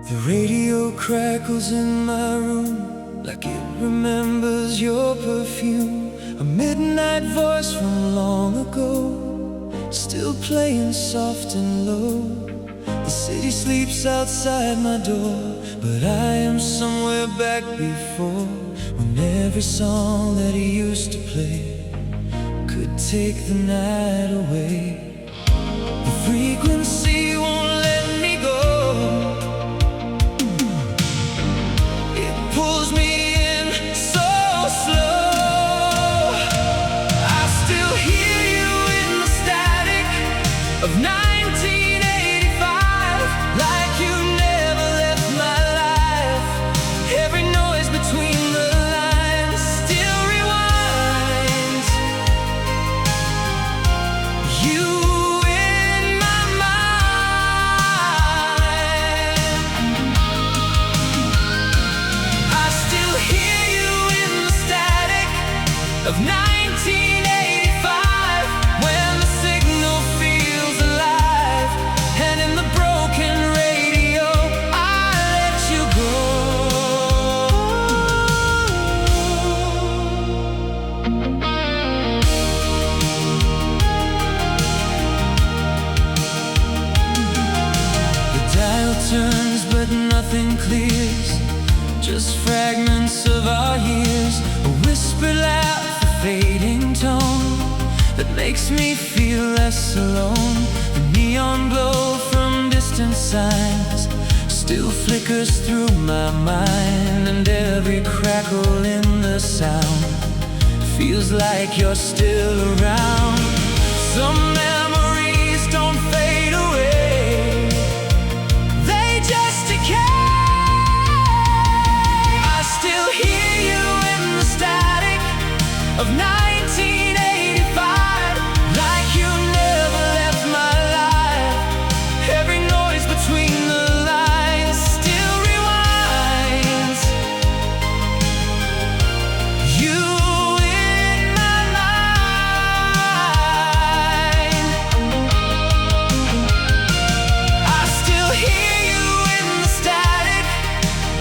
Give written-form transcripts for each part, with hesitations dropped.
The radio crackles in my room like it remembers your perfume. A midnight voice from long ago, still playing soft and low. The city sleeps outside my door, but I am somewhere back before, when every song that he used to play could take the night away. The frequency won't let me go. It pulls me in so slow. I still hear you in the static of 1985, like you never left my life. Every noise between the lines still rewinds. You in my mind. I still hear you in the static of 1985, when the signal feels alive, and in the broken radio I let you go. The dial turns but nothing clears, just fragments of our years. A whispered laugh, a fading tone that makes me feel less alone. The neon glow from distant signs still flickers through my mind, and every crackle in the sound feels like you're still around. Some memories don't fade away, they just decay. I still hear you in the static of 1985, like you never left my life. Every noise between the lines still rewinds. You in my mind. I still hear you in the static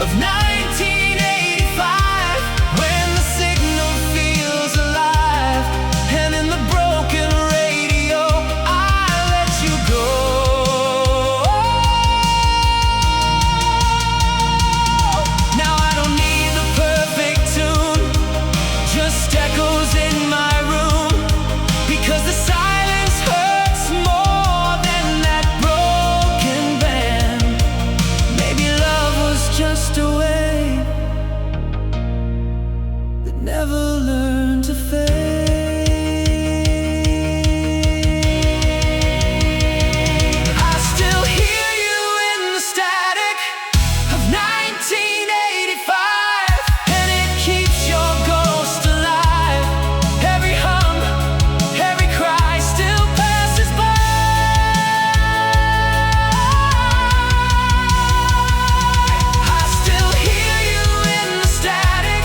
of 1985, when the signal feels alive, and in the broken radio I let you go. Now I don't need the perfect tune, just echoes in my room, because the silence hurts more than that broken band. Maybe love was just a wave that never learned to fade. I still hear you in the static of 1985, and it keeps your ghost alive. Every hum, every cry still passes by. I still hear you in the static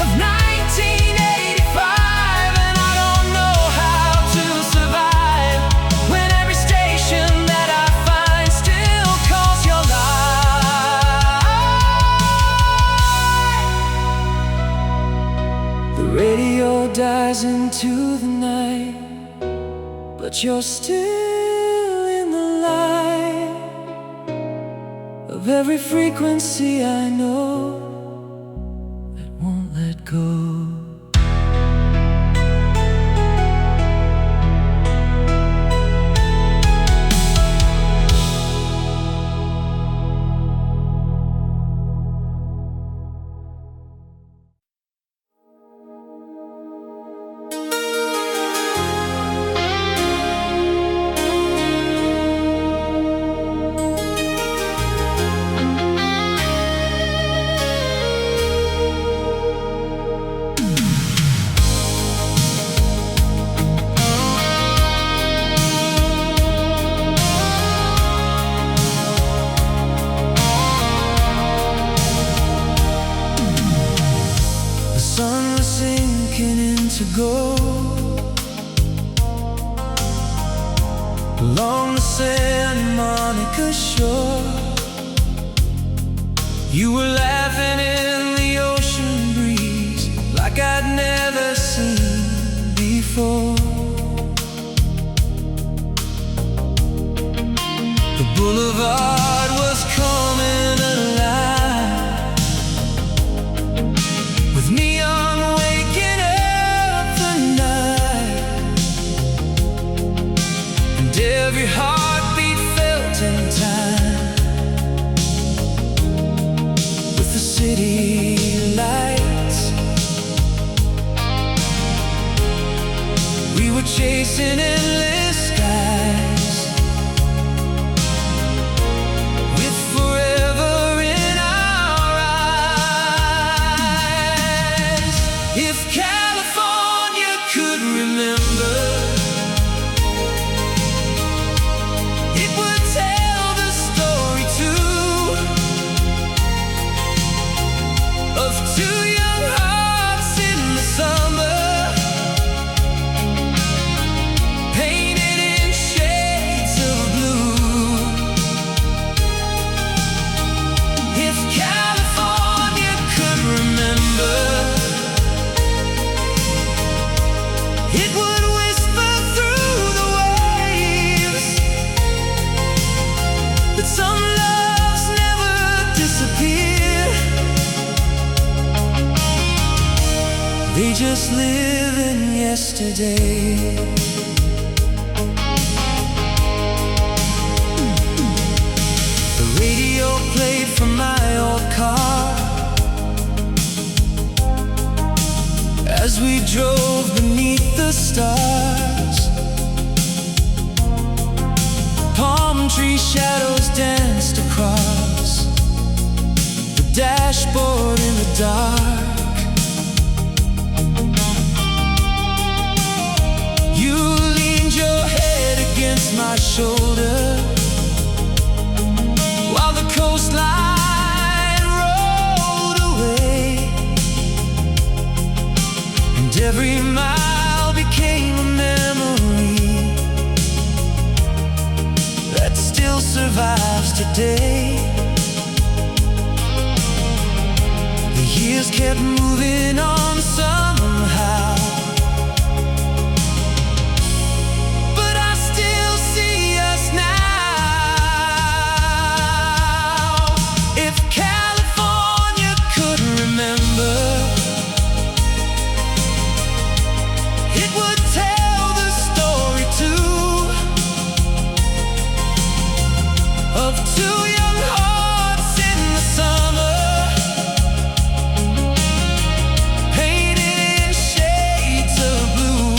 of 1985, and I don't know how to survive when every station that I find still calls your line. The radio dies into the night, but you're still in the light of every frequency I know that won't let go. The sun was sinking into gold along the Santa Monica shore. You were laughing in the ocean breeze like I'd never seen before. The boulevard was coming alive with neon waking up the night, and every heartbeat felt in time with the city lights. We were chasing endless skies with forever in our eyes. If California could remember, it would tell the story too of two young hearts in the summer, painted in shades of blue. If California could remember, it would whisper through the waves that some loves never disappear. They just live in yesterday. The radio played from my old car as we drove beneath the stars. Palm tree shadows danced across the dashboard in the dark. You leaned your head against my shoulder while the coastline rolled away, and every mile became a memory that still survives today. The years kept moving on somehow, but I still see us now. If California could remember, it would tell the story too of two young hearts in the summer, painted in shades of blue.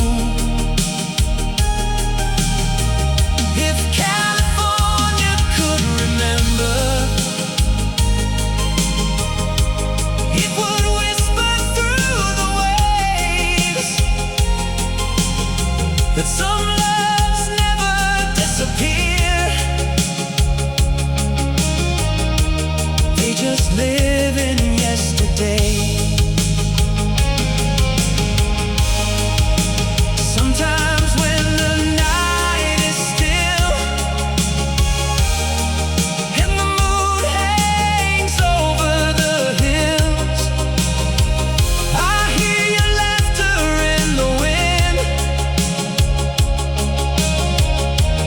If California could remember, it would whisper through the waves that some loves never disappear. They just live in yesterday. Sometimes when the night is still and the moon hangs over the hills, I hear your laughter in the wind,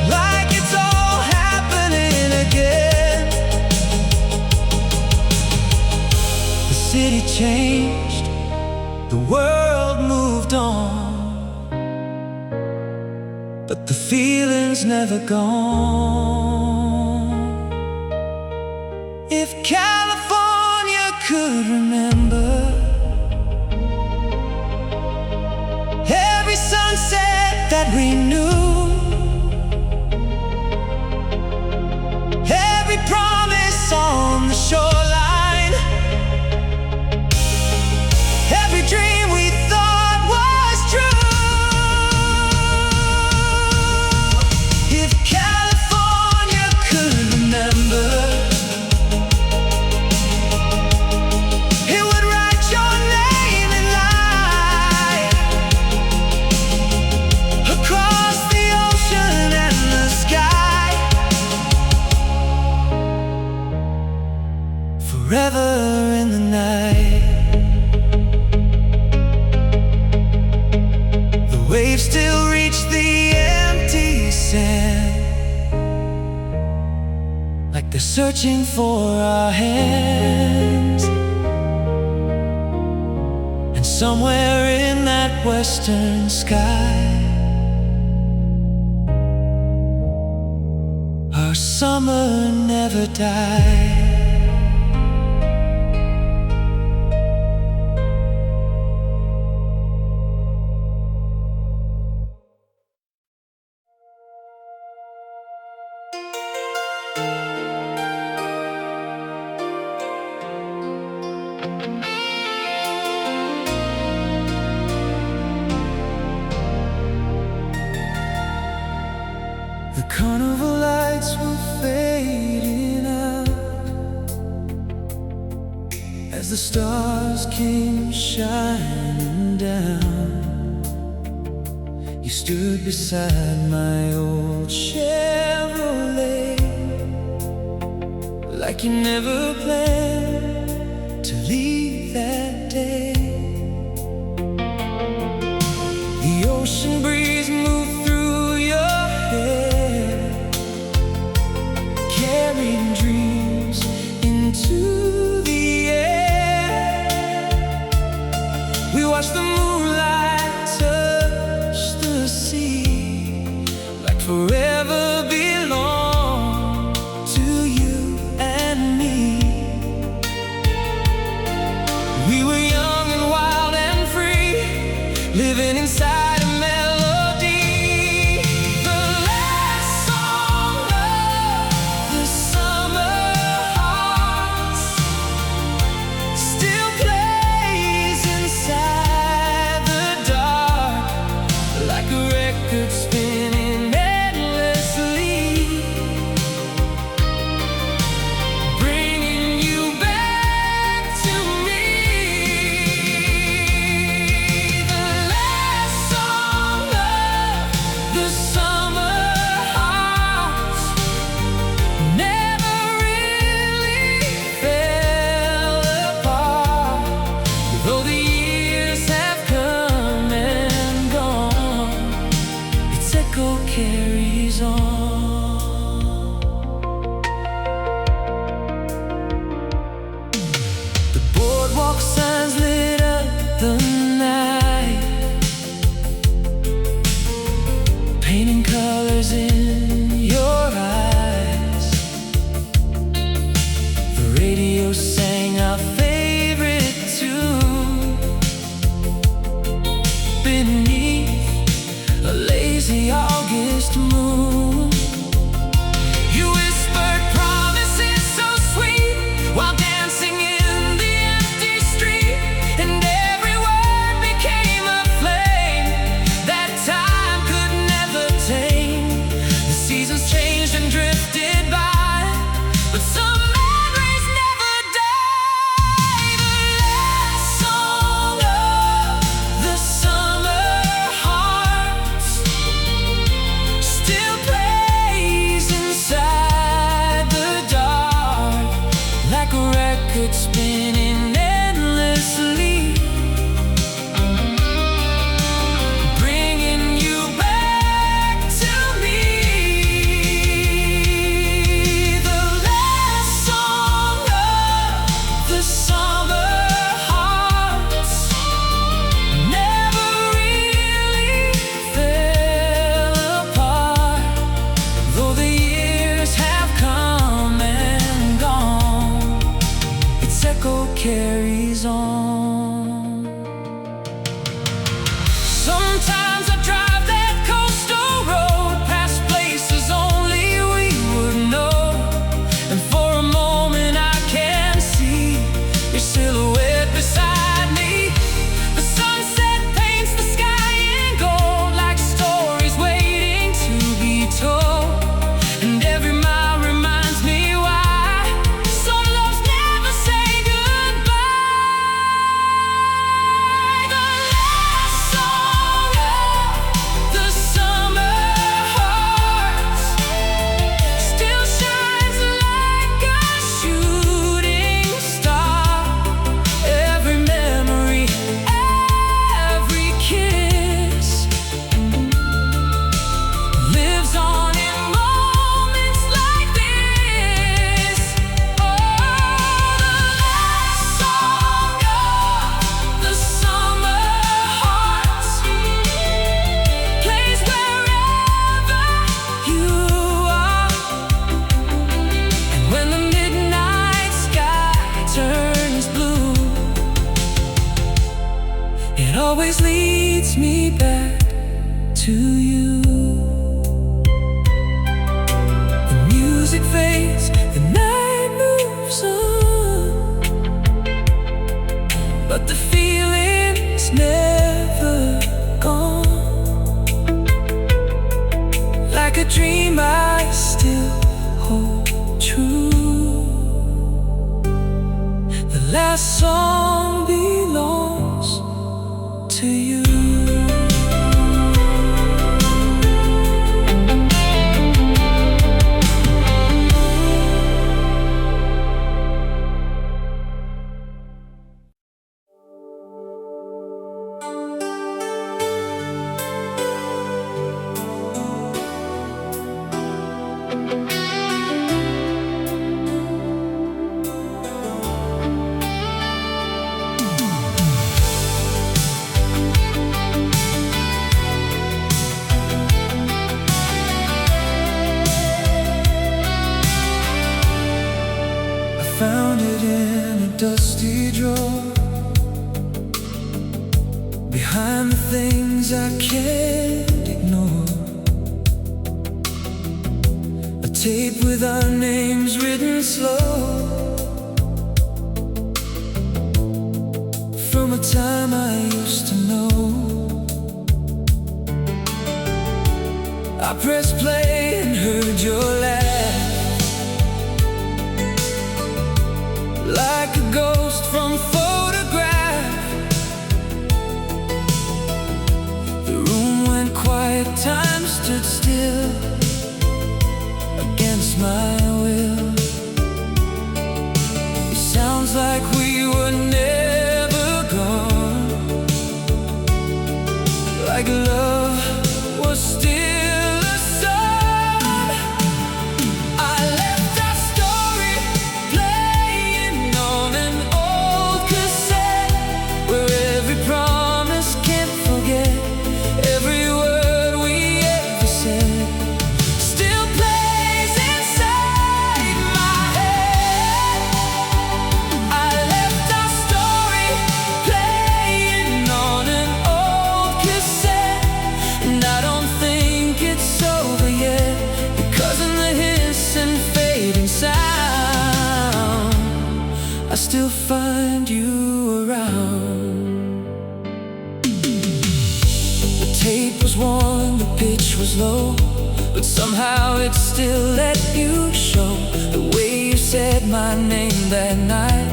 like it's all happening again. The city changed, the world moved on, but the feeling's never gone. If California could remember, every sunset that we knew, every promise on the shoreline, every dream we thought was true. If California could remember, it would write your name in light across the ocean and the sky. forever in the night. The waves still reach the empty sand, like they're searching for our hands. And somewhere in that western sky, our summer never died. The carnival lights were fading out as the stars came shining down. You stood beside my old Chevrolet, like you never planned to leave that day. The ocean breeze moved through your hair, carrying dreams into the air. We watched the moonlight touch the sea, like forever belonged to you and me. We were young and wild and free, living inside a melody. The last song of the summer hearts still plays inside the dark, like a record spinning endlessly, bringing you back to me. The last song of the summer hearts never really fell apart. Though the years have come and gone, its echo carries on. The boardwalk signs lit up the night, painting colors in your eyes. The radio sang our favorite tune beneath a lazy August moon. You whispered promises so sweet while dancing in the empty street, and every word became a flame that time could never tame. The seasons changed and drifted by, but some memories never die. The last song of the summer hearts still plays inside the dark, like a record spinning endlessly, bringing you back to me. The last song of the summer hearts never really fell apart. Though the years have come and gone, its echo carries on. Sometimes I drive that coastal road past places only we would know, and for a moment I can see your silhouette beside me. The sunset paints the sky in gold, like stories waiting to be told, and every mile reminds me why some loves never say goodbye. The last song of the summer hearts still shines like a shooting star. always leads me back to you. The music fades, the night moves on, but the feeling's never gone. Like a dream I still hold true. The last song belongs to you. Found it in a dusty drawer, behind the things I can't ignore. A tape with our names written slow, from a time I used to know. I pressed play and heard your laugh, like a ghost from photograph. The room went quiet, time stood still against my will. It sounds like we were never gone, like love was still a song. I left our story playing on an old cassette, where every promise can't forget, every word we ever said still plays inside my head. I left our story playing on an old cassette, and I don't think it's over yet, because in the hiss and fading sound, I still find you around. The tape was worn, the pitch was low, but somehow it still let you show the way you said my name that night,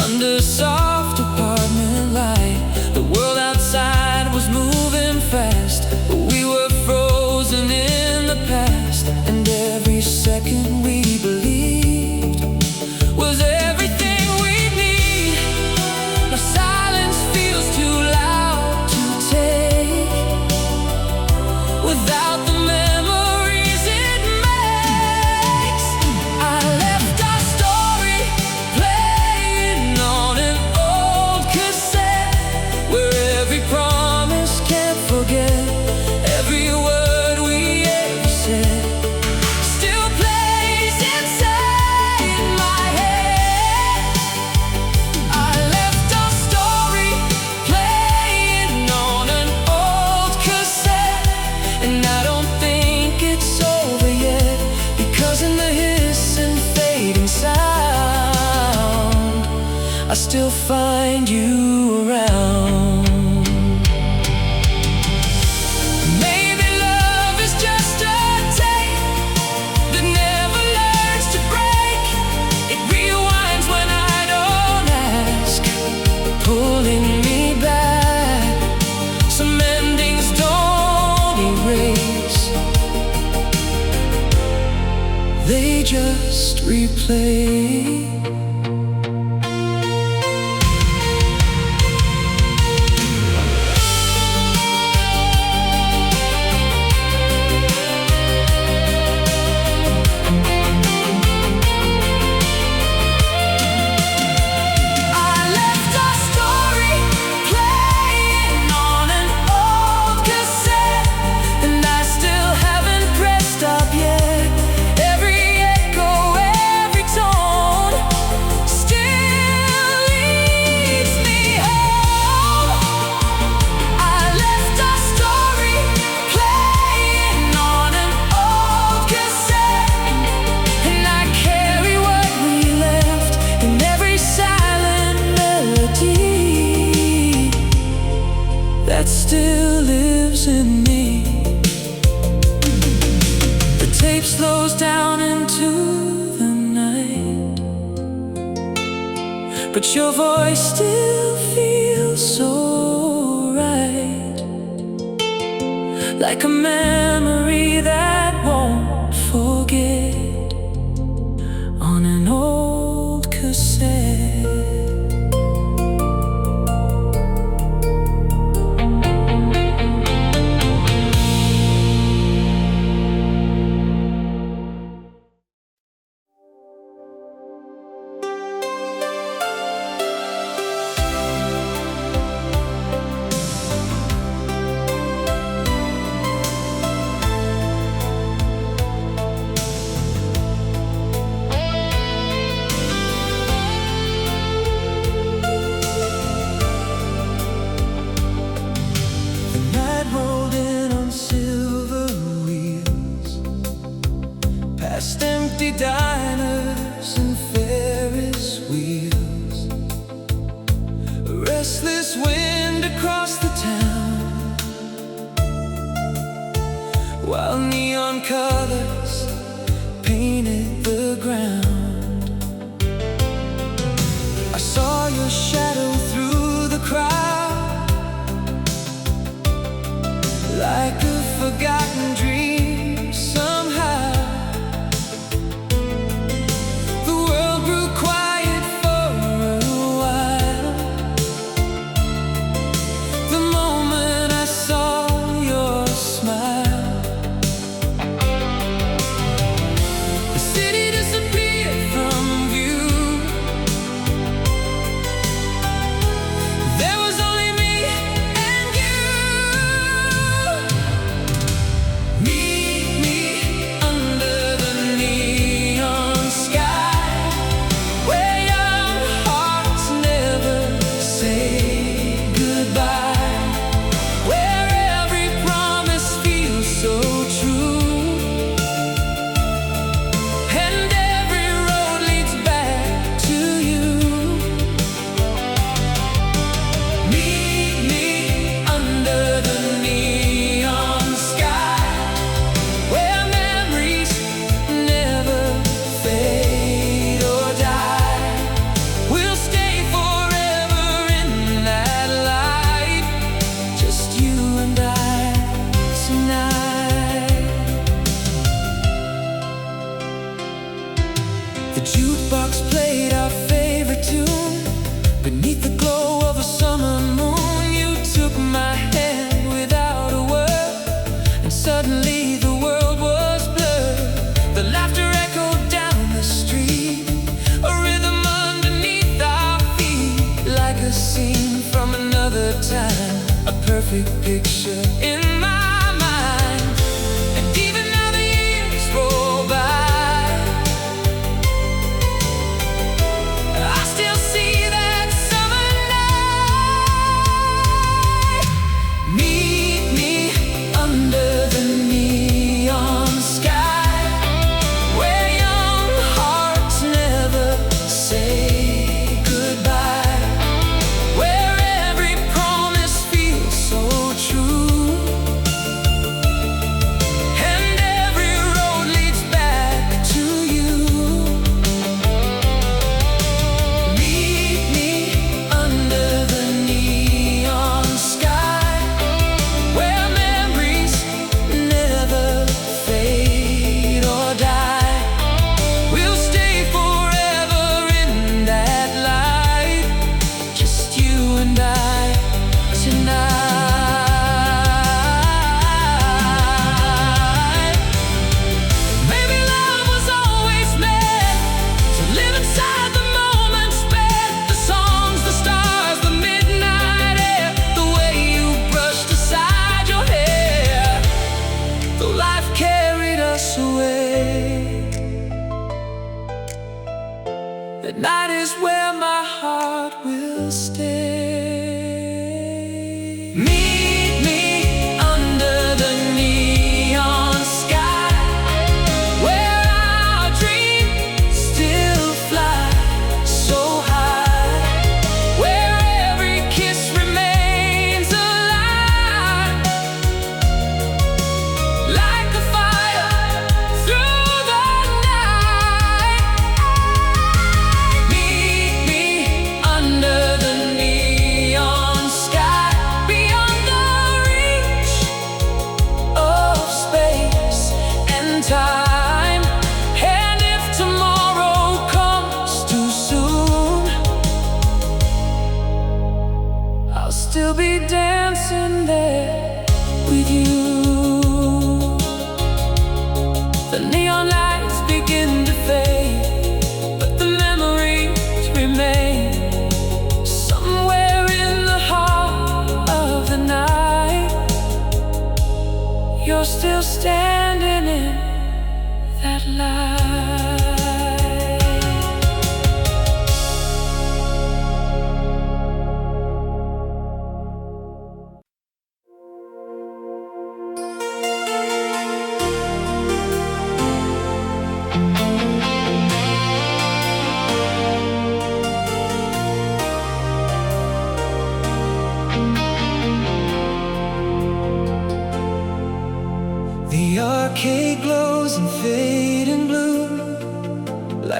under soft apartment light. The world outside was moving fast, but we were frozen in the past, and every second we believed was everything we need. Now silence feels too loud to take, without the memories it makes. I left our story playing on an old cassette, where every promise can't forget, every word we ever said still plays inside my head. I left our story playing on an old cassette, and I don't think it's over yet, because in the hiss and fading sound, I still find you around. Maybe love is just a tape that never learns to break. It rewinds when I don't ask, pulling me back. Some endings don't erase, they just replay. I left our story playing on an old cassette, and I still haven't pressed up yet. Every echo, every tone but your voice still feels so right, like a memory that won't forget on an old cassette. Past empty diners and Ferris wheels, a restless wind across the town, while neon colors painted the ground. I saw your shadow through the crowd, like a forgotten dream somehow. The jukebox played our favorite tune beneath the glow of a summer moon. You took my hand without a word, and suddenly the world was blurred. The laughter echoed down the street, a rhythm underneath our feet, like a scene from another time, a perfect picture in my mind. And even now the years roll by, that night is where my heart will stay. Meet me under the neon sky, where our dreams still fly so high, where every kiss remains alive, like a fire through the night. Meet me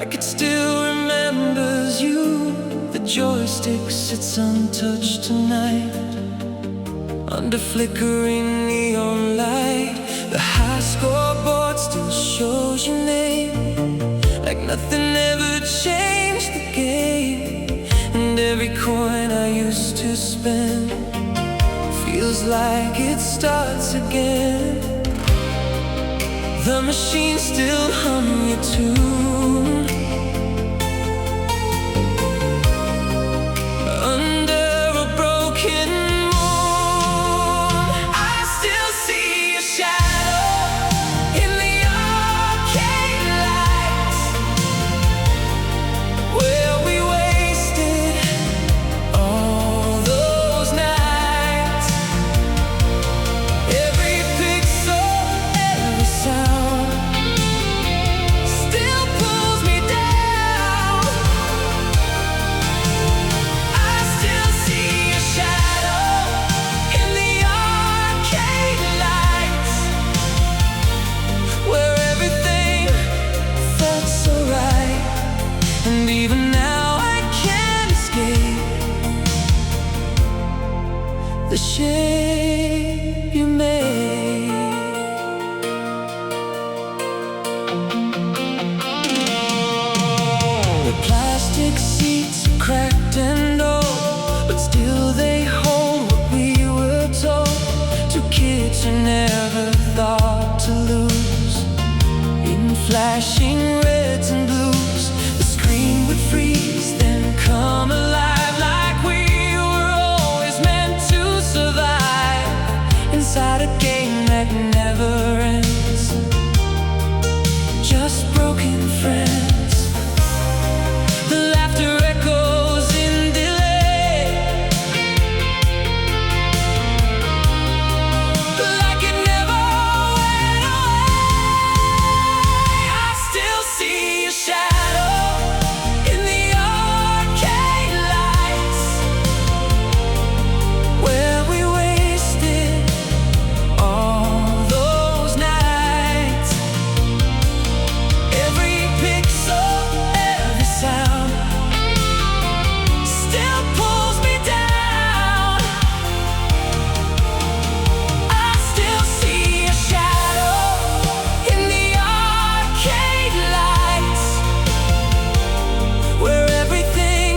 like it still remembers you. The joystick sits untouched tonight, under flickering neon light. The high scoreboard still shows your name, like nothing ever changed the game. And every coin I used to spend feels like it starts again. The machine still hum your tune, under a broken moon. I still see a shadow in the arcade lights, where we wasted all those nights. Every pixel, every sound still pulls me down. I still see a shadow in the arcade lights, where everything felt so right. And even now I can't escape the shape you made. The plastic seats are cracked and old, but still they hold what we were told. Two kids who never thought to lose, in flashing reds and blues. The screen would freeze, then come alive, like we were always meant to survive inside a game that never ends. Just broken friends. The laughter echoes in delay, like it never went away. I still see a shadow in the arcade lights, where we wasted all those nights. Every pixel, every sound still pulls me down. I still see a shadow in the arcade lights, where everything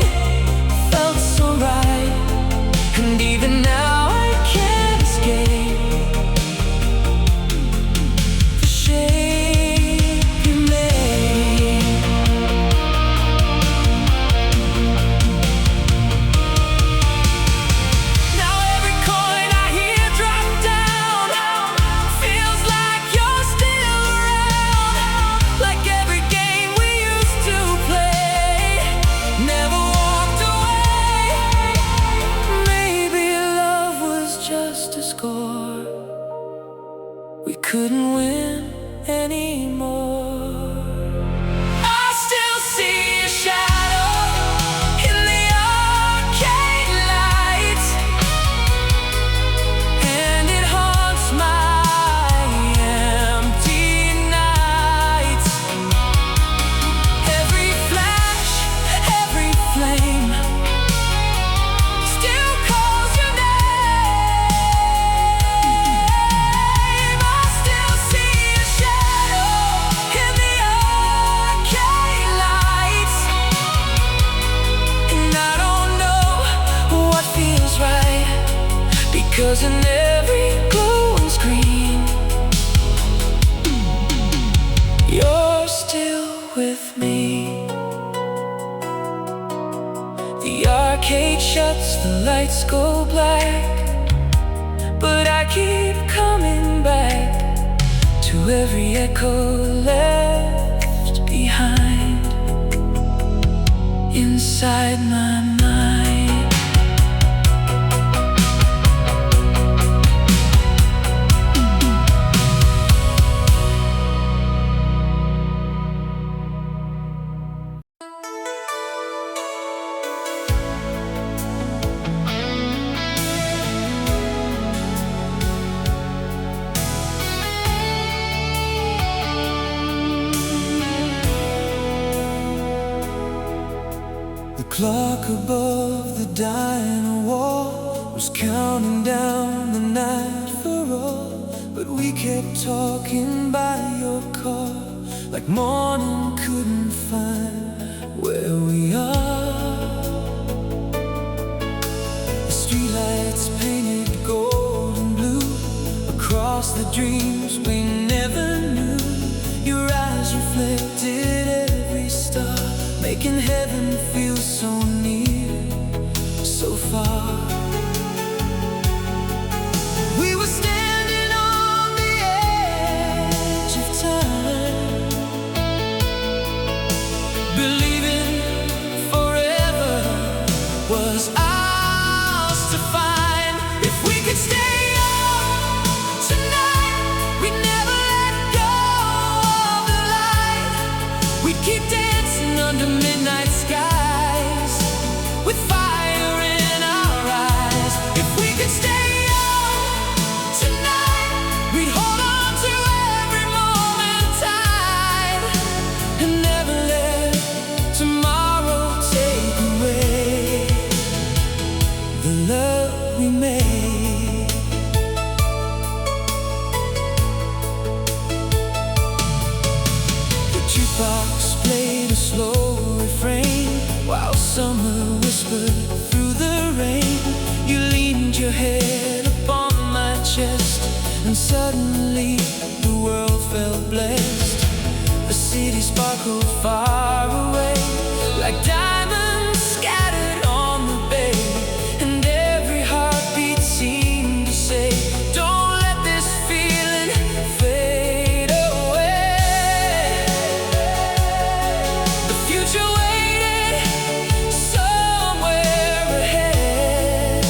felt so right. And even now I can't escape the shape you made. Now every coin I hear drop down feels like you're still around, like every game we used to play never walked away. Maybe love was just a score we couldn't win anymore. I still see a shadow in the arcade lights, and it haunts my empty nights. Every flash, every flame still calls your name. I still see a shadow in the arcade lights, and I don't know what feels right, because in every glowing screen you're still with me. The arcade shuts, the lights go black, but I keep coming back to every echo left behind inside my mind. The clock above the dining wall was counting down the night for all, but we kept talking by your car, like morning couldn't find where we are. The streetlights painted gold and blue across the dreams we never knew. Your eyes reflected every star, making heaven feel so near, so far. We were standing on the edge of time, believing forever was ours to find. If we could stay up tonight, we'd never let go of the light. We'd keep dancing under midnight skies, with fire in our eyes. If we could stay up tonight, we'd hold on to every moment tight, and never let tomorrow take away the love we made. The jukebox played a slow refrain while summer whispered through the rain. You leaned your head upon my chest, and suddenly the world felt blessed. The city sparkled far away, like diamonds scattered on the bay, and every heartbeat seemed to say, don't let this feeling fade away. The future waited somewhere ahead,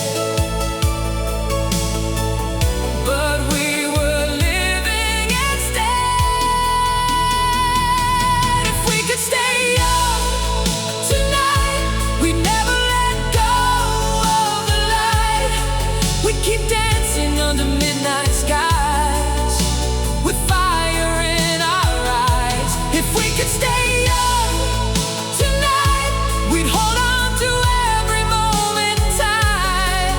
but we were living instead. If we could stay up tonight, we'd never let go of the light. We'd keep dancing under midnight skies, with fire in our eyes. If we could stay up tonight, we'd hold on to every moment tight,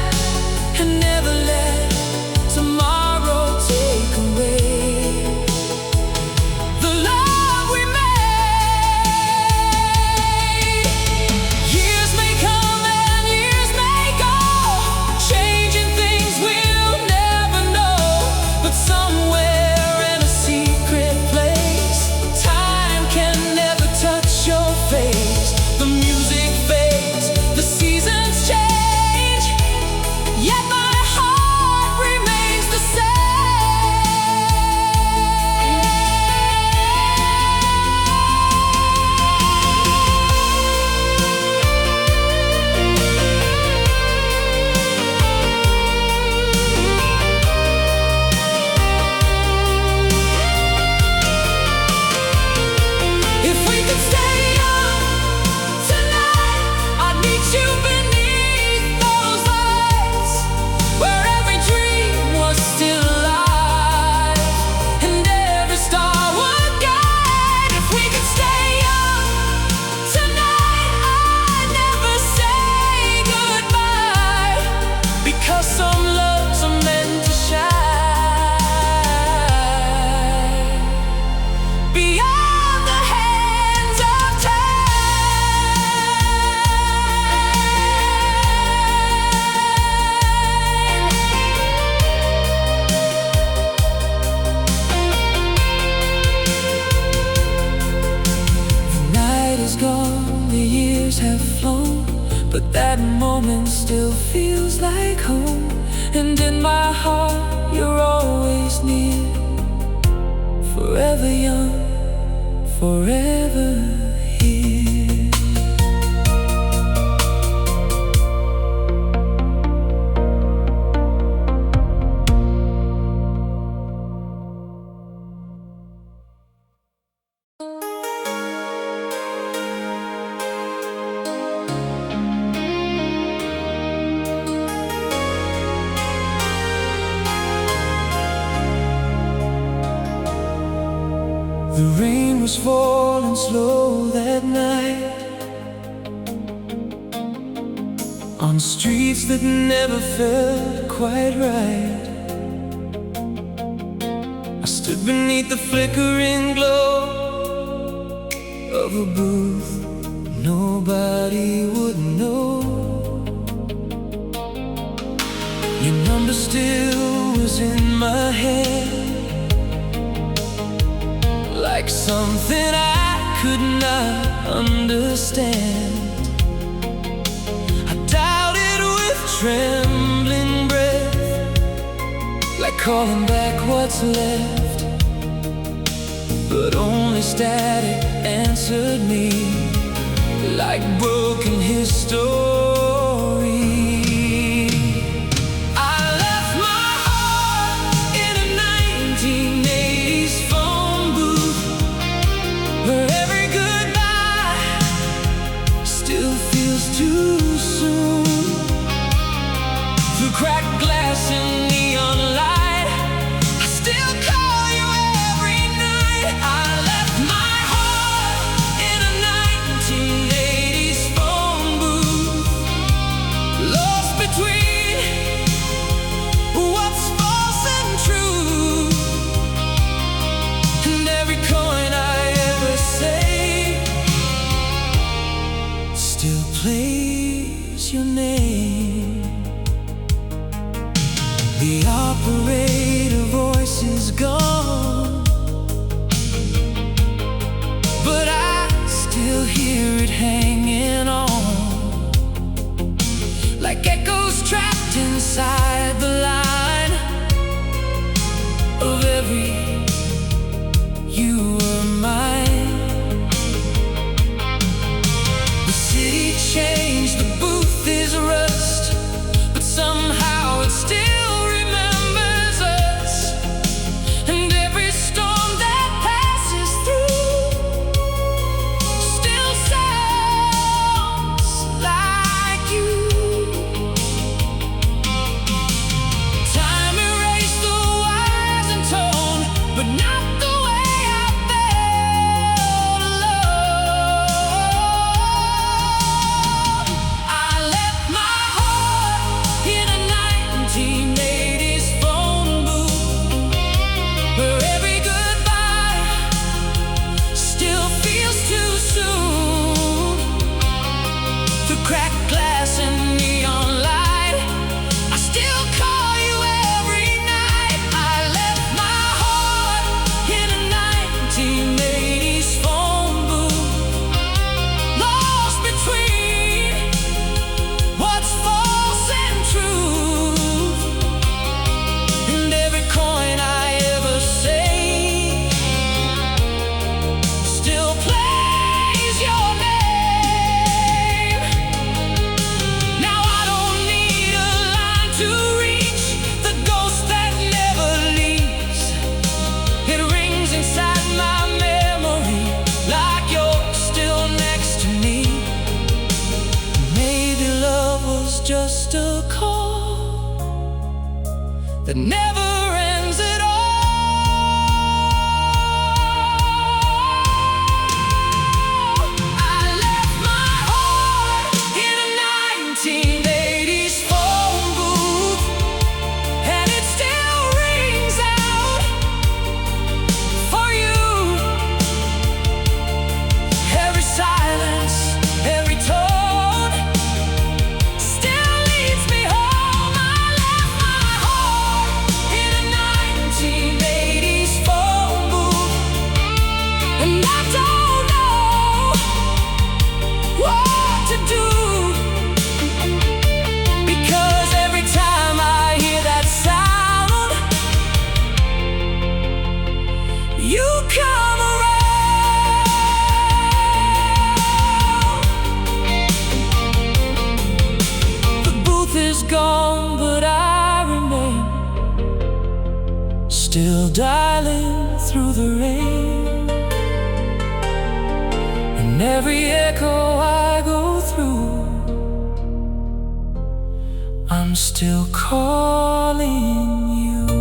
and never let tomorrow take away the love we made. Years may come and years may go, changing things we'll never know, but somewhere in a secret place, time can never touch your face. The music fades, the seasons change, yet my heart remains the If we could stay up tonight, I'd meet you beneath those lights, where every dream was still alive, and every star would guide. If we could stay up tonight, I'd never say goodbye, because some loves are meant to shine beyond the hands of The night is gone, the years have flown, but that moment still feels like home. And in my heart, you're always near, forever young, forever here. The rain was falling slow that night, on streets that never felt quite right. I stood beneath the flickering glow of a booth nobody would know. Your number still was in my head, like something I could not understand. I dialed it with trembling breath, like calling back what's left. But only static answered me, like broken history. Cracked glass and neon light, I still call you every night. I left my heart in a 1980s phone booth, lost between what's false and true. And every coin I ever saved still plays your name. The operator voice is gone, but I still hear it hanging on, like echoes trapped inside the line of every "you were mine." The city changed, the booth is rust, but somehow it's still cracked glass and neon light, I still call you every night. I left my heart in a 1980s phone booth, lost between what's false and true. And every coin I ever saved still plays your name. Just a call that never ends at all. I left my heart in a 1980s phone booth, and it still rings out for you. Every silence, every tone gone, but I remain, still dialing through the rain. And every echo I go through, I'm still calling you.